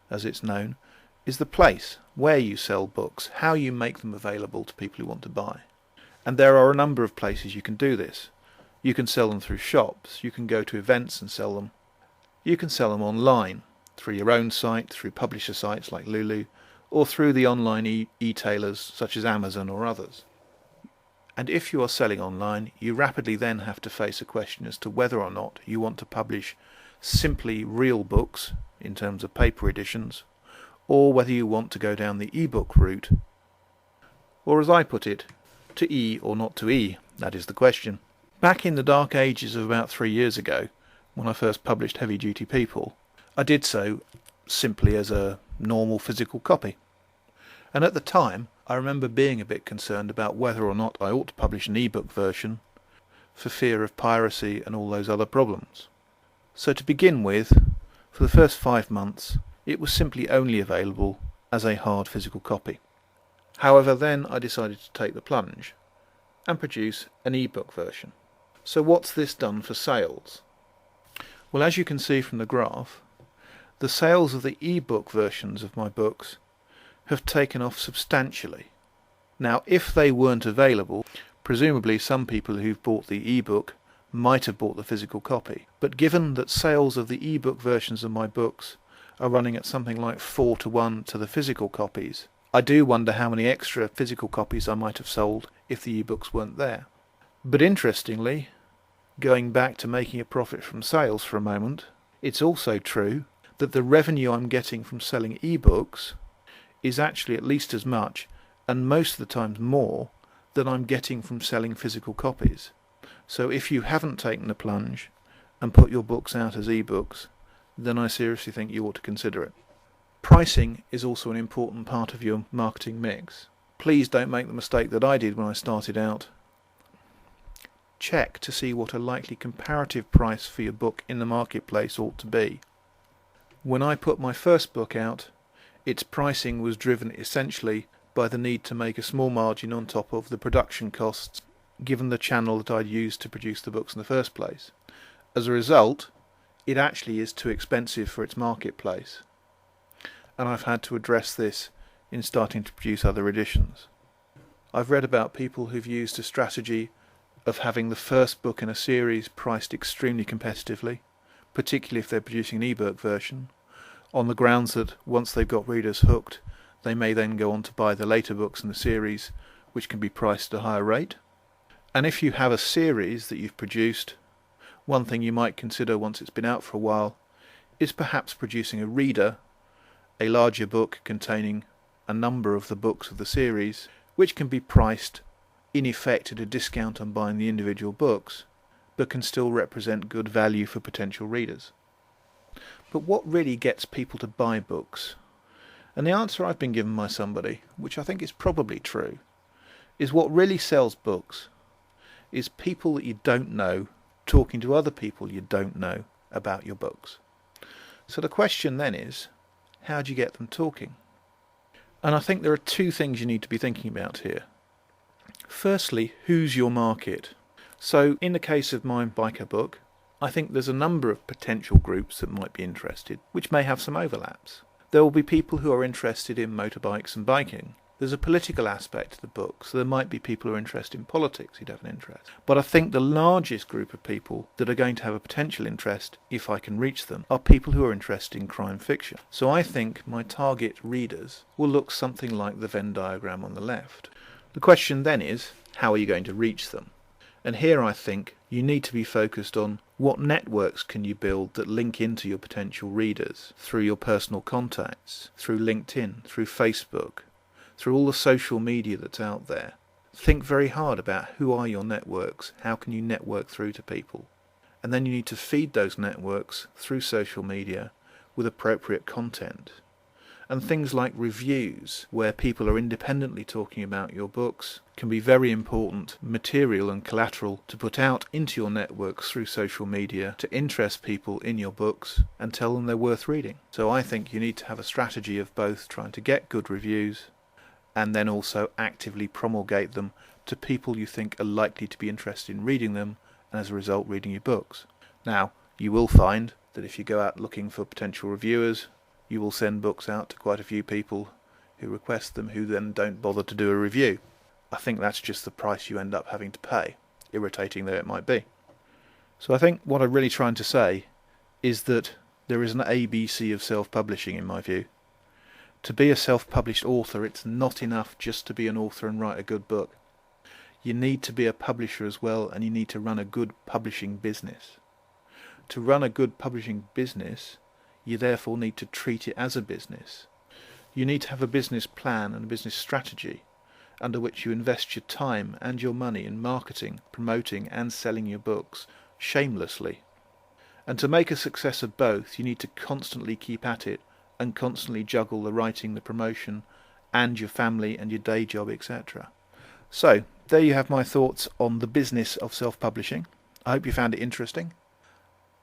as it's known, is the place where you sell books, how you make them available to people who want to buy. And there are a number of places you can do this. You can sell them through shops, you can go to events and sell them. You can sell them online, through your own site, through publisher sites like Lulu, or through the online e-tailers such as Amazon or others. And if you are selling online, you rapidly then have to face a question as to whether or not you want to publish simply real books, in terms of paper editions, or whether you want to go down the e-book route, or as I put it, to E or not to E, that is the question. Back in the dark ages of about 3 years ago, when I first published Heavy Duty People, I did so simply as a normal physical copy. And at the time, I remember being a bit concerned about whether or not I ought to publish an e-book version for fear of piracy and all those other problems. So to begin with, for the first 5 months, it was simply only available as a hard physical copy. However, then I decided to take the plunge and produce an e-book version. So what's this done for sales? Well, as you can see from the graph, the sales of the e-book versions of my books have taken off substantially. Now, if they weren't available, presumably some people who've bought the e-book might have bought the physical copy. But given that sales of the e-book versions of my books are running at something like 4 to 1 to the physical copies, I do wonder how many extra physical copies I might have sold if the e-books weren't there. But interestingly, going back to making a profit from sales for a moment, it's also true that the revenue I'm getting from selling e-books is actually at least as much, and most of the times more, than I'm getting from selling physical copies. So if you haven't taken the plunge and put your books out as e-books, then I seriously think you ought to consider it. Pricing is also an important part of your marketing mix. Please don't make the mistake that I did when I started out. Check to see what a likely comparative price for your book in the marketplace ought to be. When I put my first book out, its pricing was driven essentially by the need to make a small margin on top of the production costs, given the channel that I'd used to produce the books in the first place. As a result, it actually is too expensive for its marketplace, and I've had to address this in starting to produce other editions. I've read about people who've used a strategy of having the first book in a series priced extremely competitively, particularly if they're producing an ebook version, on the grounds that once they've got readers hooked, they may then go on to buy the later books in the series, which can be priced at a higher rate. And if you have a series that you've produced, one thing you might consider once it's been out for a while is perhaps producing a reader, a larger book containing a number of the books of the series, which can be priced in effect at a discount on buying the individual books, but can still represent good value for potential readers. But what really gets people to buy books? And the answer I've been given by somebody, which I think is probably true, is what really sells books is people that you don't know talking to other people you don't know about your books. So the question then is, how do you get them talking? And I think there are two things you need to be thinking about here. Firstly, who's your market? So in the case of my biker book, I think there's a number of potential groups that might be interested, which may have some overlaps. There will be people who are interested in motorbikes and biking. There's a political aspect to the book, so there might be people who are interested in politics who'd have an interest. But I think the largest group of people that are going to have a potential interest, if I can reach them, are people who are interested in crime fiction. So I think my target readers will look something like the Venn diagram on the left. The question then is, how are you going to reach them? And here I think you need to be focused on what networks can you build that link into your potential readers through your personal contacts, through LinkedIn, through Facebook, through all the social media that's out there. Think very hard about who are your networks, how can you network through to people. And then you need to feed those networks through social media with appropriate content. And things like reviews, where people are independently talking about your books, can be very important material and collateral to put out into your networks through social media to interest people in your books and tell them they're worth reading. So I think you need to have a strategy of both trying to get good reviews and then also actively promulgate them to people you think are likely to be interested in reading them and as a result reading your books. Now, you will find that if you go out looking for potential reviewers, you will send books out to quite a few people who request them, who then don't bother to do a review. I think that's just the price you end up having to pay, irritating though it might be. So I think what I'm really trying to say is that there is an ABC of self-publishing in my view. To be a self-published author, it's not enough just to be an author and write a good book. You need to be a publisher as well, and you need to run a good publishing business. To run a good publishing business, you therefore need to treat it as a business. You need to have a business plan and a business strategy under which you invest your time and your money in marketing, promoting and selling your books shamelessly. And to make a success of both, you need to constantly keep at it and constantly juggle the writing, the promotion, and your family and your day job, etc. So, there you have my thoughts on the business of self-publishing. I hope you found it interesting.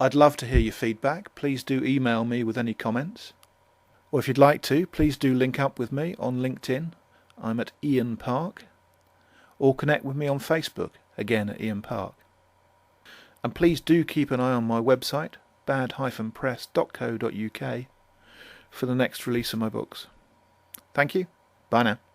I'd love to hear your feedback. Please do email me with any comments. Or if you'd like to, please do link up with me on LinkedIn. I'm at Ian Park. Or connect with me on Facebook, again at Ian Park. And please do keep an eye on my website, bad-press.co.uk, for the next release of my books. Thank you. Bye now.